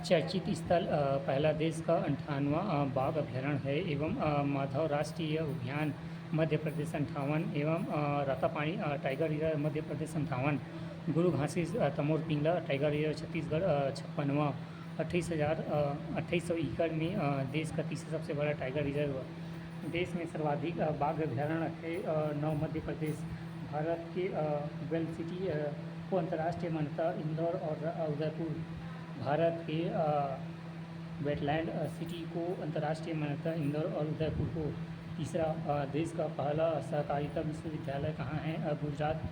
चर्चित स्थल पहला देश का 58वां बाघ अभयारण्य है एवं माधव राष्ट्रीय उद्यान मध्य प्रदेश 58 एवं रातापानी टाइगर रिजर्व मध्य प्रदेश 58, गुरु घासीस तमोर पिंगला टाइगर रिजर्व छत्तीसगढ़ 56वां 2800 एकड़ में देश का तीसरा सबसे बड़ा टाइगर रिजर्व। देश में सर्वाधिक बाघ अभयारण्य है 9 मध्य प्रदेश। भारत के वेल सिटी को अंतर्राष्ट्रीय मान्यता इंदौर और उदयपुर। भारत के वेटलैंड सिटी को अंतर्राष्ट्रीय मान्यता इंदौर और उदयपुर को। तीसरा देश का पहला सहकारिता विश्वविद्यालय कहाँ है? गुजरात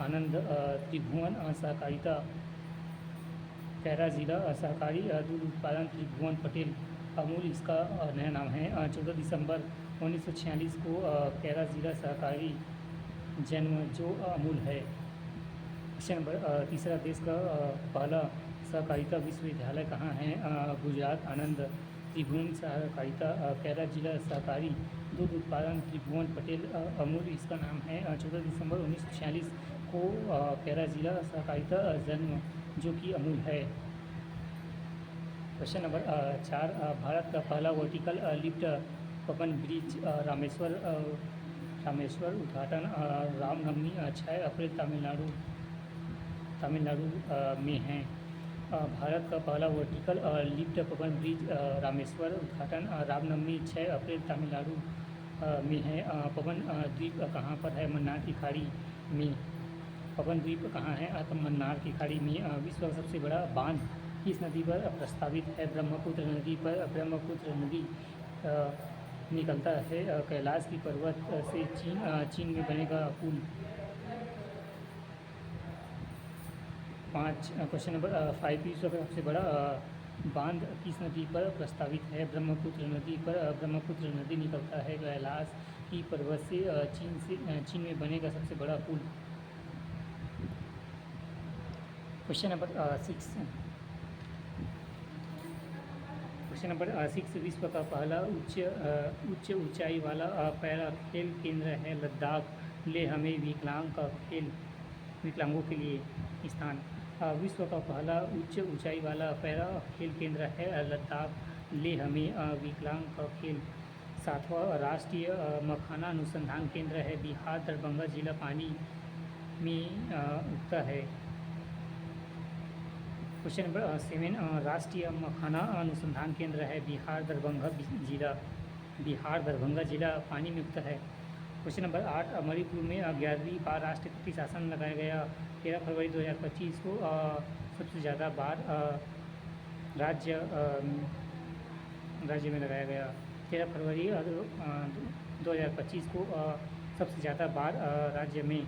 आनंद त्रिभुवन सहकारिता। कैरा जिला सहकारी दूध उत्पादन त्रिभुवन पटेल अमूल इसका नया नाम है। 14 दिसंबर 1946 को कैरा जिला सहकारी जन्म जो अमूल है। क्वेश्चन नंबर तीसरा देश का पहला सहकारिता विश्वविद्यालय कहाँ है? गुजरात आनंद त्रिभुवन सहकारिता कैरा जिला सहकारी दूध उत्पादन त्रिभुवन पटेल अमूल इसका नाम है। 14 दिसंबर 1946 को कैरा जिला सहकारिता जन्म जो कि अमूल है। क्वेश्चन नंबर 4 भारत का पहला वर्टिकल लिफ्ट पवन ब्रिज रामेश्वर उद्घाटन रामनवमी 6 अप्रैल तमिलनाडु में है। भारत का पहला वर्टिकल लिफ्ट पवन ब्रिज रामेश्वर उद्घाटन रामनवमी 6 अप्रैल तमिलनाडु में है। पवन द्वीप कहाँ पर है? मन्नार की खाड़ी में। पवन द्वीप कहाँ है? मन्नार की खाड़ी में। विश्व का सबसे बड़ा बांध किस नदी पर प्रस्तावित है? ब्रह्मपुत्र नदी पर। ब्रह्मपुत्र नदी निकलता है कैलाश की पर्वत से। चीन में बनेगा पुल। 5 क्वेश्चन नंबर 5 विश्व का सबसे बड़ा बांध किस नदी पर प्रस्तावित है? ब्रह्मपुत्र नदी पर। ब्रह्मपुत्र नदी निकलता है कैलाश की पर्वत से। चीन में बनेगा सबसे बड़ा पुल। क्वेश्चन नंबर 6 विश्व का पहला उच्च ऊंचाई वाला पैरा खेल केंद्र है लद्दाख। ले हमें विकलांगों के लिए स्थान। विश्व का पहला उच्च ऊंचाई वाला पैरा खेल केंद्र है लद्दाख। ले हमें विकलांग का खेल। 7वां राष्ट्रीय मखाना अनुसंधान केंद्र है बिहार दरभंगा जिला पानी में उगता है। क्वेश्चन नंबर 7 राष्ट्रीय मखाना अनुसंधान केंद्र है बिहार दरभंगा जिला पानी में उगता है। क्वेश्चन नंबर 8 मणिपुर में 11वीं बार राष्ट्रपति शासन लगाया गया। 13 फरवरी 2025 को सबसे ज़्यादा बार राज्य में लगाया गया। 13 फरवरी 2025 को सबसे ज़्यादा बार राज्य में।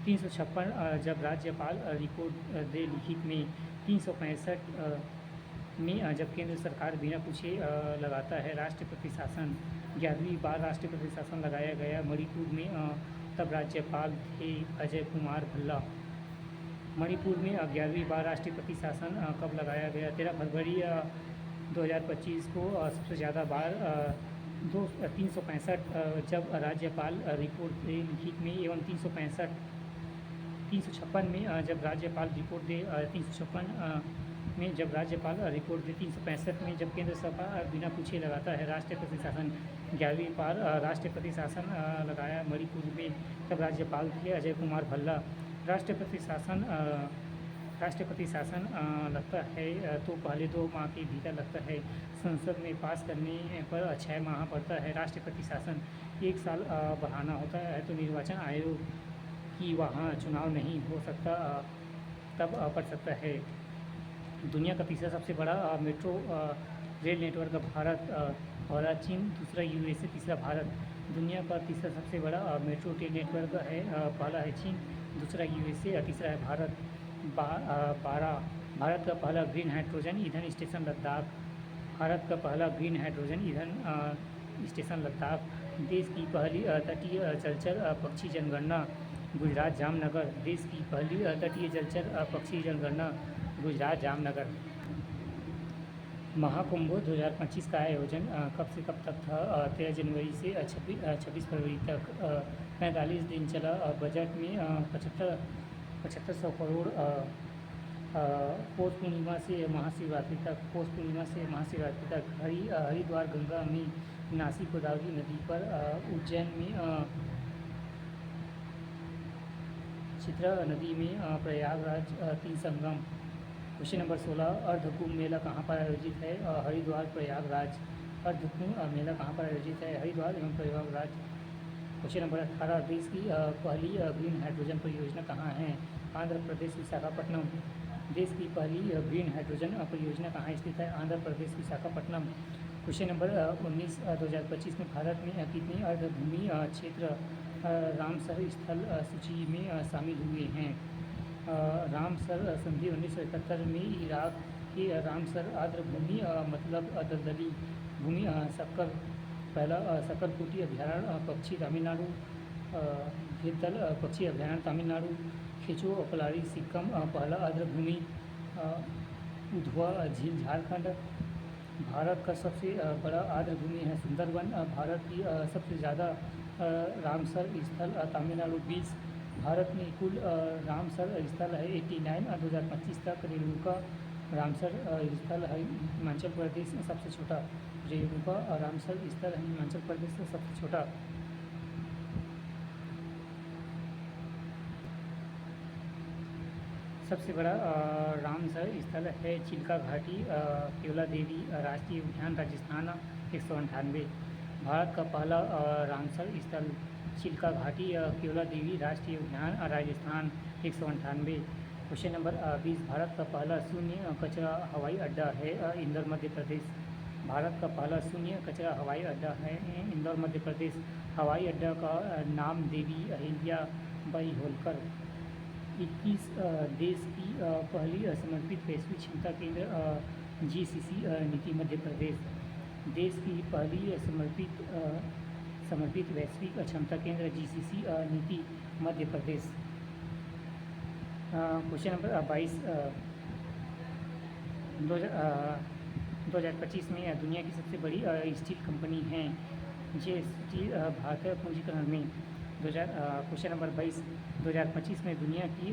356 जब राज्यपाल रिपोर्ट दे लिखित में। 365 में जब केंद्र सरकार बिना पूछे लगाता है राष्ट्रपति शासन। 11वीं बार राष्ट्रपति शासन लगाया गया मणिपुर में। तब राज्यपाल थे अजय कुमार भल्ला। मणिपुर में 11वीं बार राष्ट्रपति शासन कब लगाया गया? 13 फरवरी 2025 को सबसे ज़्यादा बार 365 जब राज्यपाल रिपोर्ट दे लिखित में एवं 356 में जब राज्यपाल रिपोर्ट दे 356 में जब राज्यपाल रिपोर्ट दे। 365 में जब केंद्र सरकार बिना पूछे लगाता है राष्ट्रपति शासन। 11वीं बार राष्ट्रपति शासन लगाया मणिपुर में। तब राज्यपाल थे अजय कुमार भल्ला। राष्ट्रपति शासन लगता है तो पहले 2 माह के भीतर लगता है। संसद में पास करने पर 6 माह पड़ता है। राष्ट्रपति शासन 1 साल बढ़ाना होता है तो निर्वाचन आयोग की वहाँ चुनाव नहीं हो सकता तब पड़ सकता है। दुनिया का तीसरा सबसे बड़ा मेट्रो रेल नेटवर्क भारत। पहला चीन, दूसरा USA, तीसरा भारत। दुनिया का तीसरा सबसे बड़ा मेट्रो रेल नेटवर्क है। पहला है चीन, दूसरा USA और तीसरा है भारत। 12 भारत का पहला ग्रीन हाइड्रोजन ईंधन स्टेशन लद्दाख। भारत का पहला ग्रीन हाइड्रोजन ईंधन स्टेशन लद्दाख। देश की पहली तटीय जलचर पक्षी जनगणना गुजरात जामनगर। देश की पहली तटीय जलचर पक्षी जनगणना गुजरात जामनगर। महाकुंभ 2025 का आयोजन कब से कब तक था? 13 जनवरी से 26 फरवरी तक। 45 दिन चला। बजट में 7500 करोड़ पौष पूर्णिमा से महाशिवरात्रि तक, पौष पूर्णिमा से महाशिवरात्रि तक हरिद्वार गंगा में, नासिक गोदावरी नदी पर, उज्जैन में चित्रा नदी में, प्रयागराज तीन संगम। क्वेश्चन नंबर 16, अर्ध कुंभ मेला कहाँ पर आयोजित है? हरिद्वार, प्रयागराज। अर्ध कुंभ मेला कहाँ पर आयोजित है? हरिद्वार एवं प्रयागराज। क्वेश्चन नंबर 18, देश की पहली ग्रीन हाइड्रोजन परियोजना कहाँ है? आंध्र प्रदेश, विशाखापट्टनम। देश की पहली ग्रीन हाइड्रोजन परियोजना कहाँ स्थित है? आंध्र प्रदेश, विशाखापट्टनम। क्वेश्चन नंबर 19, 2025 में भारत में कितने अर्धभूमि क्षेत्र रामसर स्थल सूची में शामिल हुए हैं? रामसर संधि 1971 में इराक के रामसर आर्द्रभूमि मतलब दलदली भूमि, सक्कर पहला सक्करकोटी अभ्यारण्य पक्षी तमिलनाडु, घेतल पक्षी अभ्यारण्य तमिलनाडु, खेचो पलारी सिक्किम पहला आर्द्रभूमि, उधवा झील झारखंड। भारत का सबसे बड़ा आर्द्रभूमि है सुंदरवन। भारत की सबसे ज़्यादा रामसर स्थल तमिलनाडु 20। भारत में कुल रामसर स्थल है 89। 2025 तक रेणुका रामसर स्थल है हिमाचल प्रदेश में सबसे छोटा। रेणुका रामसर स्थल है हिमाचल प्रदेश से सबसे छोटा। सबसे बड़ा रामसर स्थल है चिल्का घाटी, केवला देवी राष्ट्रीय उद्यान, राजस्थान 198। भारत का पहला रामसर स्थल चिल्का घाटी, केवला देवी राष्ट्रीय उद्यान, राजस्थान 198। क्वेश्चन नंबर 20, भारत का पहला शून्य कचरा हवाई अड्डा है इंदौर, मध्य प्रदेश। भारत का पहला शून्य कचरा हवाई अड्डा है इंदौर, मध्य प्रदेश। हवाई अड्डा का नाम देवी अहिल्या बाई होलकर। 21, देश की पहली समर्पित वैश्विक क्षमता केंद्र GCC नीति, मध्य प्रदेश। देश की पहली समर्पित वैश्विक क्षमता केंद्र GCC नीति, मध्य प्रदेश। क्वेश्चन नंबर 22, 2025 में दुनिया की सबसे बड़ी स्टील कंपनी है जे स्टील भारतीय पूंजीकरण में। क्वेश्चन नंबर 22, 2025 में दुनिया की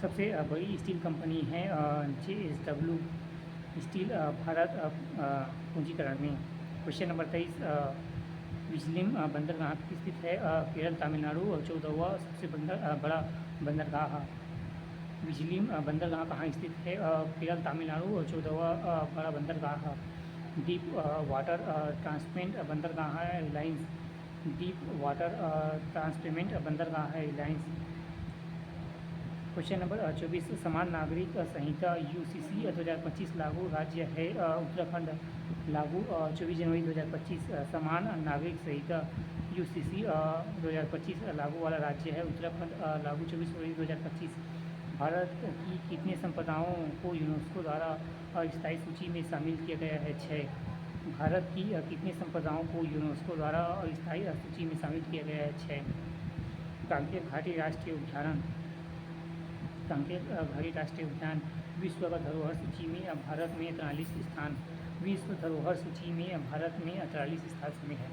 सबसे बड़ी स्टील कंपनी है JSW स्टील भारत पूंजीकरण में। क्वेश्चन नंबर 23, विजलिम बंदरगाह स्थित है केरल, तमिलनाडु, 14वां सबसे बड़ा बंदरगाह। विजलिम बंदरगाह कहाँ स्थित है? केरल, तमिलनाडु, 14वां बड़ा बंदरगाह। डीप वाटर ट्रांसपेमेंट बंदरगाह है रिलायंस। डीप वाटर ट्रांसपेमेंट बंदरगाह है रिलायंस। क्वेश्चन नंबर 24, समान नागरिक संहिता UCC 2025 लागू राज्य है उत्तराखंड। लागू 24 जनवरी 2025। समान नागरिक संहिता UCC 2025 लागू वाला राज्य है उत्तराखंड। लागू 24 फरवरी 2025। भारत की कितने संपदाओं को यूनेस्को द्वारा अस्थायी सूची में शामिल किया गया है? 6। भारत की कितनी संपदाओं को यूनेस्को द्वारा अस्थायी सूची में शामिल किया गया है? 6। कांकेर घाटी राष्ट्रीय उद्यान। कांकेर घाटी राष्ट्रीय उद्यान विश्व का धरोहर सूची में भारत में 43 स्थान। विश्व धरोहर सूची में भारत में 43 स्थान में है।